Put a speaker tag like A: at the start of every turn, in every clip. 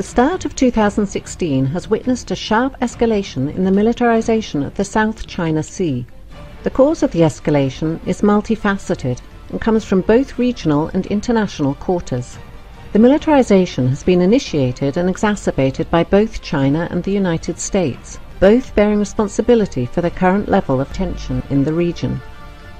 A: The start of 2016 has witnessed a sharp escalation in the militarization of the South China Sea. The cause of the escalation is multifaceted and comes from both regional and international quarters. The militarization has been initiated and exacerbated by both China and the United States, both bearing responsibility for the current level of tension in the region.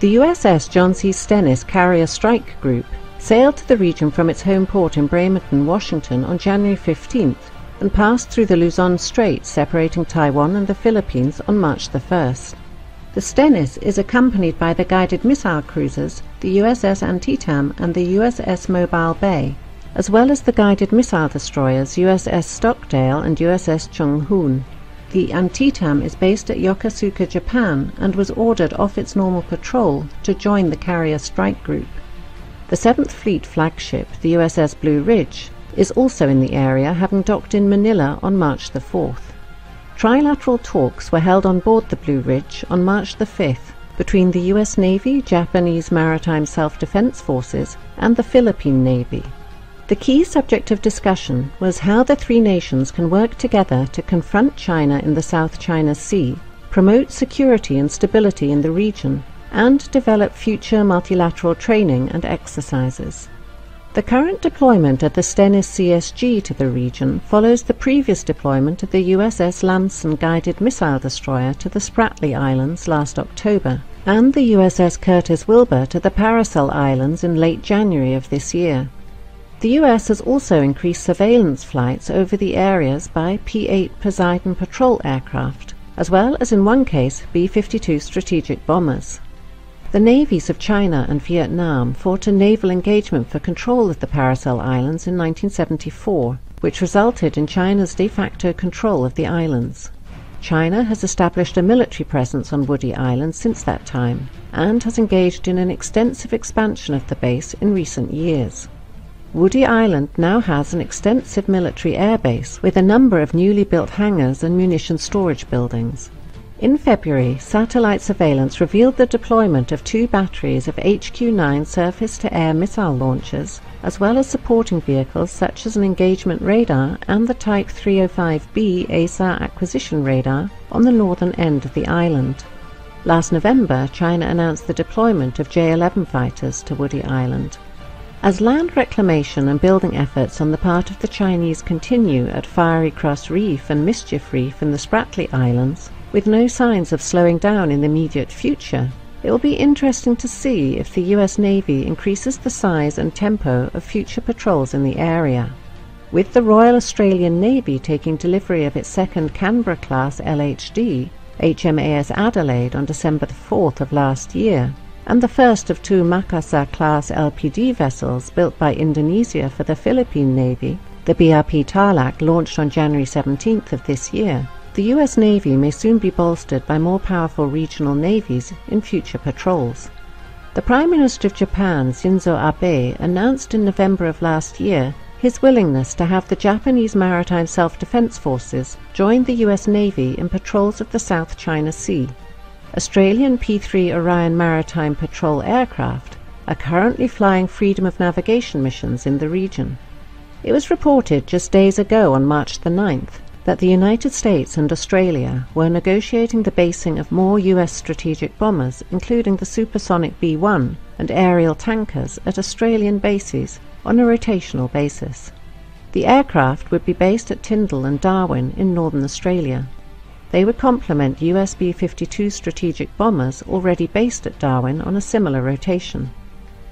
A: The USS John C. Stennis Carrier Strike Group sailed to the region from its home port in Bremerton, Washington on January 15th and passed through the Luzon Strait separating Taiwan and the Philippines on March the 1st. The Stennis is accompanied by the guided missile cruisers, the USS Antietam and the USS Mobile Bay, as well as the guided missile destroyers USS Stockdale and USS Chung Hoon. The Antietam is based at Yokosuka, Japan, and was ordered off its normal patrol to join the Carrier Strike Group. The 7th Fleet flagship, the USS Blue Ridge, is also in the area, having docked in Manila on March the 4th. Trilateral talks were held on board the Blue Ridge on March the 5th between the US Navy, Japanese Maritime Self-Defense Forces, and the Philippine Navy. The key subject of discussion was how the three nations can work together to confront China in the South China Sea, promote security and stability in the region, and develop future multilateral training and exercises. The current deployment of the Stennis CSG to the region follows the previous deployment of the USS Lamson guided missile destroyer to the Spratly Islands last October, and the USS Curtis Wilbur to the Paracel Islands in late January of this year. The US has also increased surveillance flights over the areas by P-8 Poseidon patrol aircraft, as well as in one case B-52 strategic bombers. The navies of China and Vietnam fought a naval engagement for control of the Paracel Islands in 1974, which resulted in China's de facto control of the islands. China has established a military presence on Woody Island since that time, and has engaged in an extensive expansion of the base in recent years. Woody Island now has an extensive military airbase with a number of newly built hangars and munition storage buildings. In February, satellite surveillance revealed the deployment of 2 batteries of HQ-9 surface-to-air missile launchers, as well as supporting vehicles such as an engagement radar and the Type 305B ASAR acquisition radar on the northern end of the island. Last November, China announced the deployment of J-11 fighters to Woody Island. As land reclamation and building efforts on the part of the Chinese continue at Fiery Cross Reef and Mischief Reef in the Spratly Islands, with no signs of slowing down in the immediate future, it will be interesting to see if the US Navy increases the size and tempo of future patrols in the area. With the Royal Australian Navy taking delivery of its second Canberra-class LHD, HMAS Adelaide, on December the 4th of last year, and the first of 2 Makassar-class LPD vessels built by Indonesia for the Philippine Navy, the BRP Tarlac, launched on January 17th of this year, the US Navy may soon be bolstered by more powerful regional navies in future patrols. The Prime Minister of Japan, Shinzo Abe, announced in November of last year his willingness to have the Japanese Maritime Self-Defense Forces join the US Navy in patrols of the South China Sea. Australian P-3 Orion Maritime Patrol aircraft are currently flying freedom of navigation missions in the region. It was reported just days ago on March the 9th that the United States and Australia were negotiating the basing of more US strategic bombers, including the supersonic B-1 and aerial tankers, at Australian bases on a rotational basis. The aircraft would be based at Tyndall and Darwin in northern Australia. They would complement US B-52 strategic bombers already based at Darwin on a similar rotation.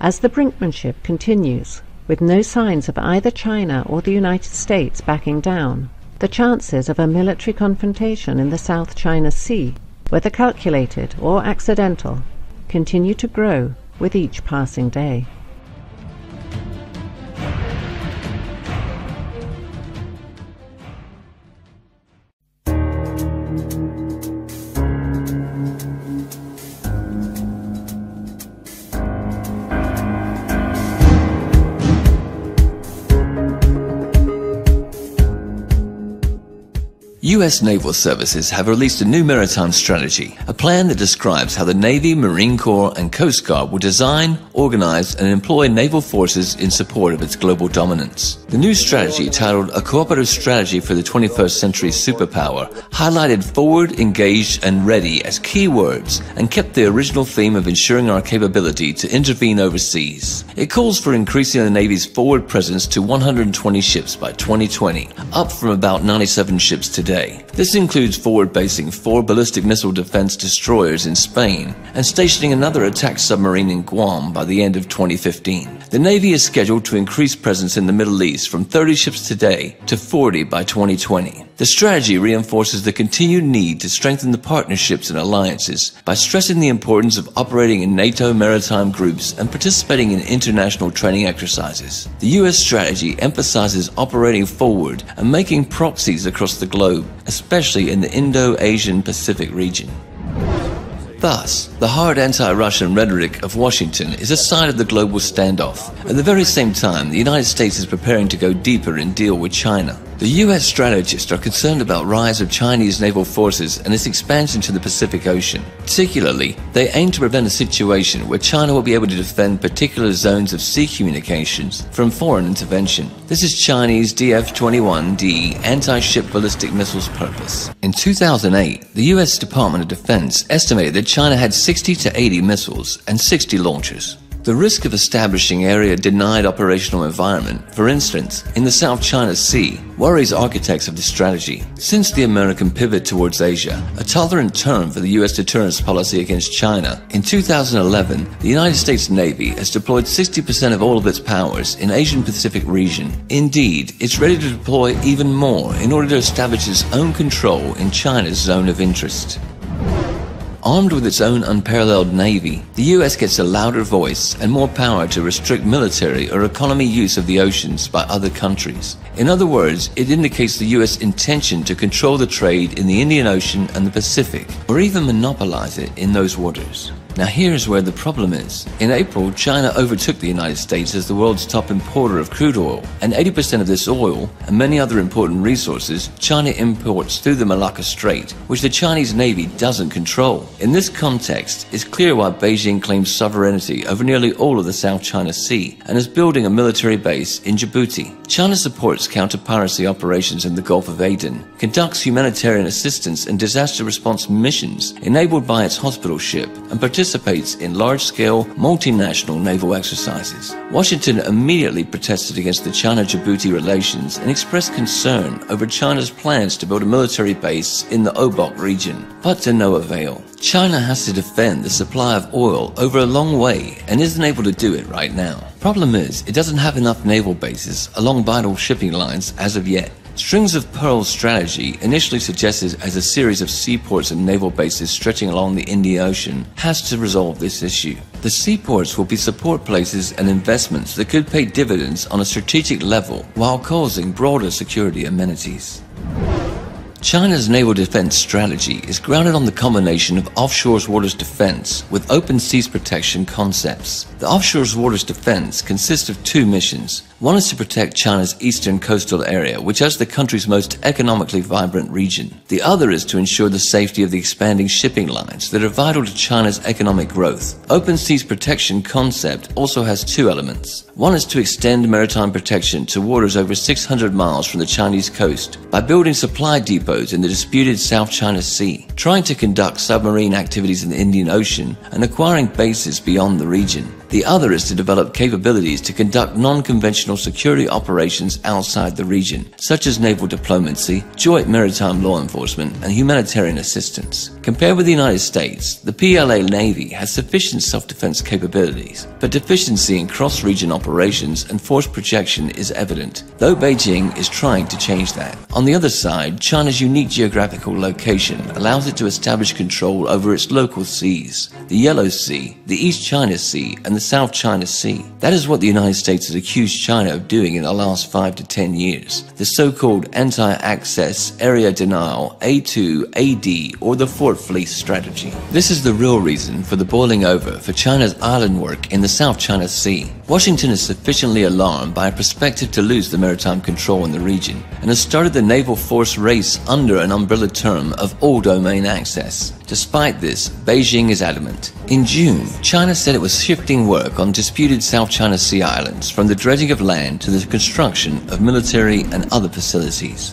A: As the brinkmanship continues, with no signs of either China or the United States backing down, the chances of a military confrontation in the South China Sea, whether calculated or accidental, continue to grow with each passing day.
B: You U.S. Naval Services have released a new maritime strategy, a plan that describes how the Navy, Marine Corps, and Coast Guard will design, organize, and employ naval forces in support of its global dominance. The new strategy, titled A Cooperative Strategy for the 21st Century Superpower, highlighted forward, engaged, and ready as key words and kept the original theme of ensuring our capability to intervene overseas. It calls for increasing the Navy's forward presence to 120 ships by 2020, up from about 97 ships today. This includes forward-basing 4 ballistic missile defense destroyers in Spain and stationing another attack submarine in Guam by the end of 2015. The Navy is scheduled to increase presence in the Middle East from 30 ships today to 40 by 2020. The strategy reinforces the continued need to strengthen the partnerships and alliances by stressing the importance of operating in NATO maritime groups and participating in international training exercises. The U.S. strategy emphasizes operating forward and making proxies across the globe, especially in the Indo-Asian Pacific region. Thus, the hard anti-Russian rhetoric of Washington is a sign of the global standoff. At the very same time, the United States is preparing to go deeper and deal with China. The U.S. strategists are concerned about the rise of Chinese naval forces and its expansion to the Pacific Ocean. Particularly, they aim to prevent a situation where China will be able to defend particular zones of sea communications from foreign intervention. This is Chinese DF-21D anti-ship ballistic missiles purpose. In 2008, the U.S. Department of Defense estimated that China had 60 to 80 missiles and 60 launchers. The risk of establishing area-denied operational environment, for instance, in the South China Sea, worries architects of the strategy. Since the American pivot towards Asia, a tolerant term for the U.S. deterrence policy against China, in 2011, the United States Navy has deployed 60% of all of its powers in Asian Pacific region. Indeed, it's ready to deploy even more in order to establish its own control in China's zone of interest. Armed with its own unparalleled navy, the U.S. gets a louder voice and more power to restrict military or economy use of the oceans by other countries. In other words, it indicates the U.S. intention to control the trade in the Indian Ocean and the Pacific, or even monopolize it in those waters. Now here's where the problem is. In April, China overtook the United States as the world's top importer of crude oil, and 80% of this oil, and many other important resources, China imports through the Malacca Strait, which the Chinese Navy doesn't control. In this context, it's clear why Beijing claims sovereignty over nearly all of the South China Sea, and is building a military base in Djibouti. China supports counter-piracy operations in the Gulf of Aden, conducts humanitarian assistance and disaster response missions enabled by its hospital ship, and participates in large-scale, multinational naval exercises. Washington immediately protested against the China-Djibouti relations and expressed concern over China's plans to build a military base in the Obok region, but to no avail. China has to defend the supply of oil over a long way and isn't able to do it right now. Problem is, it doesn't have enough naval bases along vital shipping lines as of yet. Strings of Pearls strategy, initially suggested as a series of seaports and naval bases stretching along the Indian Ocean, has to resolve this issue. The seaports will be support places and investments that could pay dividends on a strategic level while causing broader security amenities. China's naval defense strategy is grounded on the combination of offshore waters defense with open seas protection concepts. The offshore waters defense consists of 2 missions. One is to protect China's eastern coastal area, which is the country's most economically vibrant region. The other is to ensure the safety of the expanding shipping lines that are vital to China's economic growth. Open seas protection concept also has 2 elements. One is to extend maritime protection to waters over 600 miles from the Chinese coast by building supply depots in the disputed South China Sea, trying to conduct submarine activities in the Indian Ocean, and acquiring bases beyond the region. The other is to develop capabilities to conduct non-conventional security operations outside the region, such as naval diplomacy, joint maritime law enforcement, and humanitarian assistance. Compared with the United States, the PLA Navy has sufficient self-defense capabilities, but deficiency in cross-region operations and force projection is evident, though Beijing is trying to change that. On the other side, China's unique geographical location allows it to establish control over its local seas, the Yellow Sea, the East China Sea, and the South China Sea. That is what the United States has accused China of doing in the last 5 to 10 years. The so-called anti-access, area denial, A2, AD, or the Fort Fleet strategy. This is the real reason for the boiling over for China's island work in the South China Sea. Washington is sufficiently alarmed by a perspective to lose the maritime control in the region and has started the naval force race under an umbrella term of all domain access. Despite this, Beijing is adamant. In June, China said it was shifting work on disputed South China Sea islands from the dredging of land to the construction of military and other facilities.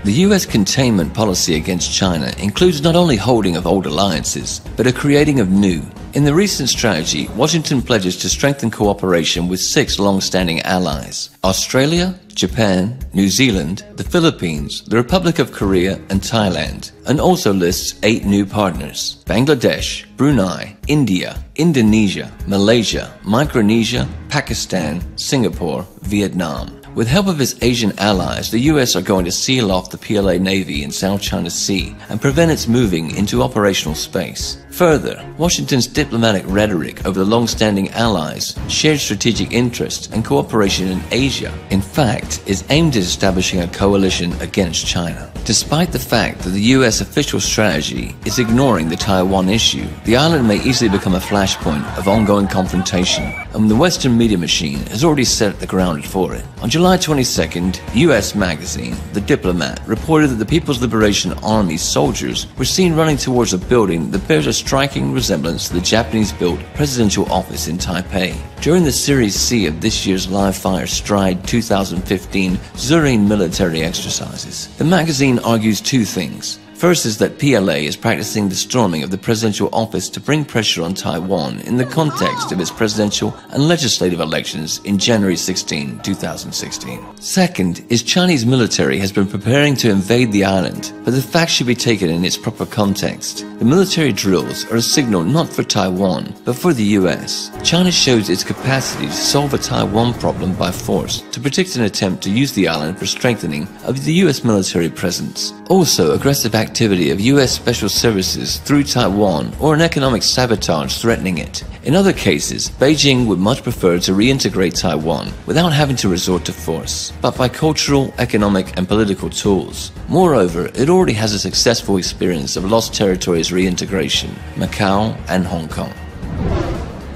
B: The U.S. containment policy against China includes not only holding of old alliances, but a creating of new. In the recent strategy, Washington pledges to strengthen cooperation with 6 long-standing allies: Australia, Japan, New Zealand, the Philippines, the Republic of Korea, and Thailand, and also lists 8 new partners: Bangladesh, Brunei, India, Indonesia, Malaysia, Micronesia, Pakistan, Singapore, Vietnam. With help of its Asian allies, the US are going to seal off the PLA Navy in South China Sea and prevent its moving into operational space. Further, Washington's diplomatic rhetoric over the long-standing allies, shared strategic interests, and cooperation in Asia, in fact, is aimed at establishing a coalition against China. Despite the fact that the US official strategy is ignoring the Taiwan issue, the island may easily become a flashpoint of ongoing confrontation, and the Western media machine has already set the ground for it. On July 22nd, US magazine, The Diplomat, reported that the People's Liberation Army soldiers were seen running towards a building that bears a striking resemblance to the Japanese-built presidential office in Taipei. During the Series C of this year's live-fire Stride 2015 Zurine military exercises, the magazine argues 2 things. First is that PLA is practicing the storming of the presidential office to bring pressure on Taiwan in the context of its presidential and legislative elections in January 16, 2016. Second is Chinese military has been preparing to invade the island, but the fact should be taken in its proper context. The military drills are a signal not for Taiwan, but for the US. China shows its capacity to solve a Taiwan problem by force to predict an attempt to use the island for strengthening of the US military presence. Also, aggressive activity of US Special Services through Taiwan or an economic sabotage threatening it. In other cases, Beijing would much prefer to reintegrate Taiwan without having to resort to force, but by cultural, economic, and political tools. Moreover, it already has a successful experience of lost territories reintegration, Macau and Hong Kong.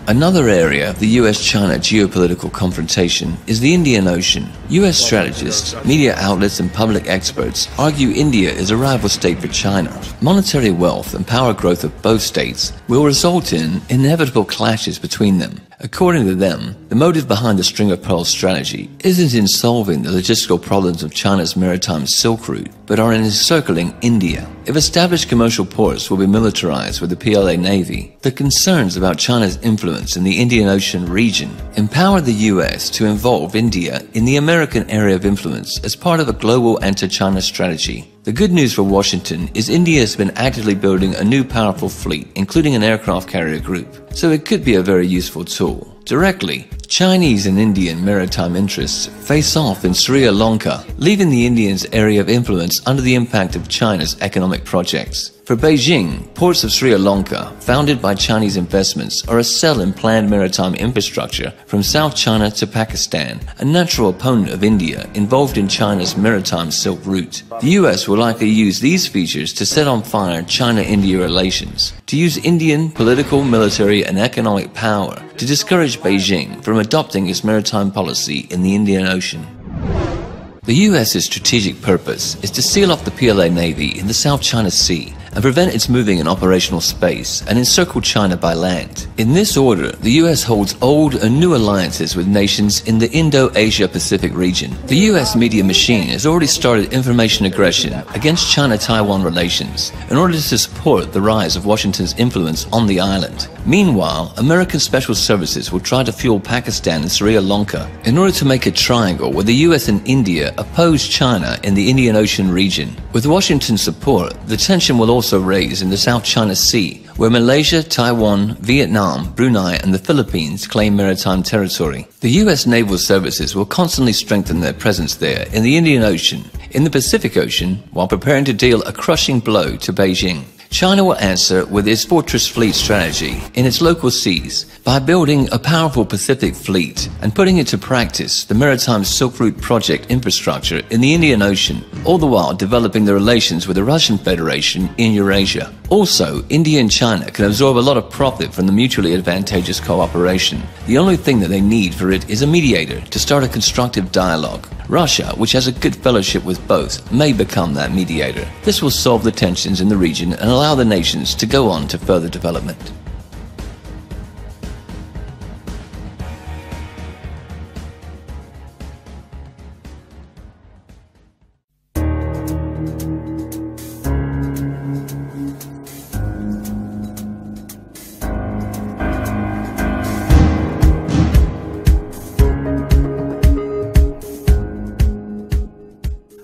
B: Another area of the US-China geopolitical confrontation is the Indian Ocean. US strategists, media outlets and public experts argue India is a rival state for China. Monetary wealth and power growth of both states will result in inevitable clashes between them. According to them, the motive behind the string of pearls strategy isn't in solving the logistical problems of China's maritime Silk Route, but are in encircling India. If established commercial ports will be militarized with the PLA Navy, the concerns about China's influence in the Indian Ocean region empower the US to involve India in the American area of influence as part of a global anti-China strategy. The good news for Washington is India has been actively building a new powerful fleet, including an aircraft carrier group, so it could be a very useful tool. Directly, Chinese and Indian maritime interests face off in Sri Lanka, leaving the Indians' area of influence under the impact of China's economic projects. For Beijing, ports of Sri Lanka, founded by Chinese investments, are a cell in planned maritime infrastructure from South China to Pakistan, a natural opponent of India involved in China's maritime Silk Route. The US will likely use these features to set on fire China-India relations, to use Indian political, military, and economic power to discourage Beijing from adopting its maritime policy in the Indian Ocean. The US's strategic purpose is to seal off the PLA Navy in the South China Sea and prevent its moving in operational space and encircle China by land. In this order, the US holds old and new alliances with nations in the Indo-Asia-Pacific region. The US media machine has already started information aggression against China-Taiwan relations in order to support the rise of Washington's influence on the island. Meanwhile, American Special Services will try to fuel Pakistan and Sri Lanka in order to make a triangle where the US and India oppose China in the Indian Ocean region. With Washington's support, the tension will also raise in the South China Sea, where Malaysia, Taiwan, Vietnam, Brunei, and the Philippines claim maritime territory. The US Naval Services will constantly strengthen their presence there in the Indian Ocean, in the Pacific Ocean, while preparing to deal a crushing blow to Beijing. China will answer with its fortress fleet strategy in its local seas by building a powerful Pacific fleet and putting into practice the maritime Silk Route project infrastructure in the Indian Ocean, all the while developing the relations with the Russian Federation in Eurasia. Also, India and China can absorb a lot of profit from the mutually advantageous cooperation. The only thing that they need for it is a mediator to start a constructive dialogue. Russia, which has a good fellowship with both, may become that mediator. This will solve the tensions in the region and allow the nations to go on to further development.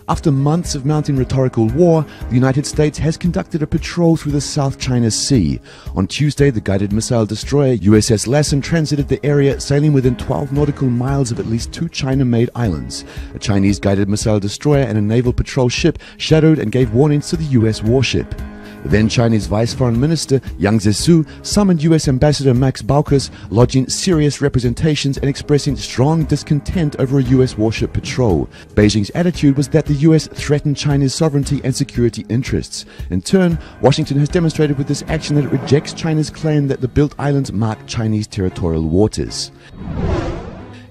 C: After months of mounting rhetorical war, the United States has conducted a patrol through the South China Sea. On Tuesday, the guided missile destroyer USS Lassen transited the area, sailing within 12 nautical miles of at least 2 China-made islands. A Chinese guided missile destroyer and a naval patrol ship shadowed and gave warnings to the US warship. Then Chinese Vice Foreign Minister Yang Zhesu summoned US Ambassador Max Baucus, lodging serious representations and expressing strong discontent over a US warship patrol. Beijing's attitude was that the US threatened China's sovereignty and security interests. In turn, Washington has demonstrated with this action that it rejects China's claim that the built islands mark Chinese territorial waters.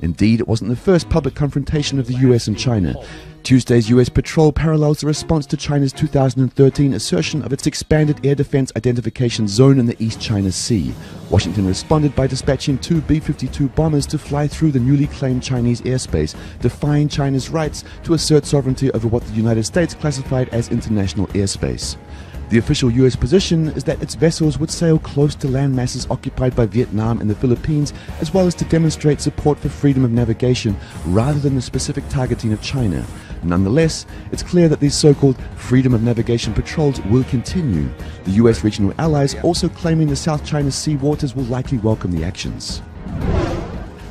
C: Indeed, it wasn't the first public confrontation of the US and China. Tuesday's US patrol parallels the response to China's 2013 assertion of its expanded air defense identification zone in the East China Sea. Washington responded by dispatching 2 B-52 bombers to fly through the newly claimed Chinese airspace, defying China's rights to assert sovereignty over what the United States classified as international airspace. The official US position is that its vessels would sail close to land masses occupied by Vietnam and the Philippines, as well as to demonstrate support for freedom of navigation rather than the specific targeting of China. Nonetheless, it's clear that these so-called freedom of navigation patrols will continue. The US regional allies also claiming the South China Sea waters will likely welcome the actions.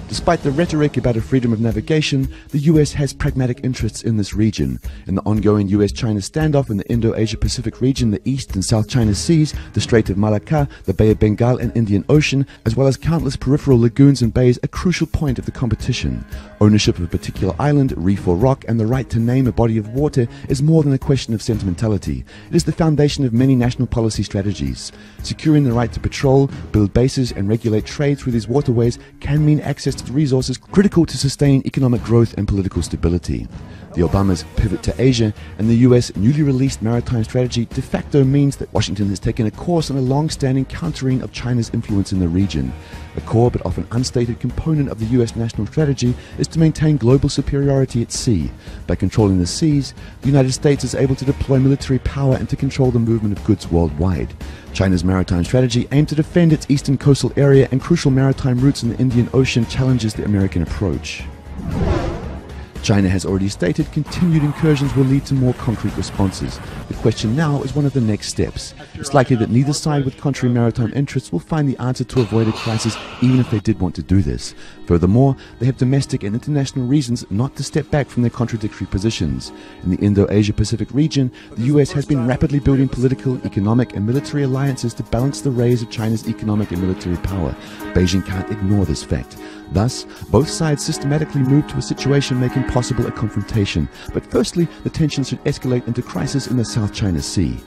C: Despite the rhetoric about a freedom of navigation, the US has pragmatic interests in this region. In the ongoing US-China standoff in the Indo-Asia-Pacific region, the East and South China Seas, the Strait of Malacca, the Bay of Bengal and Indian Ocean, as well as countless peripheral lagoons and bays, a crucial point of the competition. Ownership of a particular island, reef or rock, and the right to name a body of water is more than a question of sentimentality. It is the foundation of many national policy strategies. Securing the right to patrol, build bases and regulate trade through these waterways can mean access to resources critical to sustain economic growth and political stability. The Obamas' pivot to Asia and the US newly released maritime strategy de facto means that Washington has taken a course on a long-standing countering of China's influence in the region. A core but often unstated component of the US national strategy is to maintain global superiority at sea. By controlling the seas, the United States is able to deploy military power and to control the movement of goods worldwide. China's maritime strategy aimed to defend its eastern coastal area and crucial maritime routes in the Indian Ocean challenges the American approach. China has already stated continued incursions will lead to more concrete responses. The question now is one of the next steps. It's likely that neither side with contrary maritime interests will find the answer to avoid a crisis even if they did want to do this. Furthermore, they have domestic and international reasons not to step back from their contradictory positions. In the Indo-Asia-Pacific region, the US has been rapidly building political, economic and military alliances to balance the raise of China's economic and military power. Beijing can't ignore this fact. Thus, both sides systematically move to a situation making possible a confrontation. But firstly, the tensions should escalate into crisis in the South China Sea.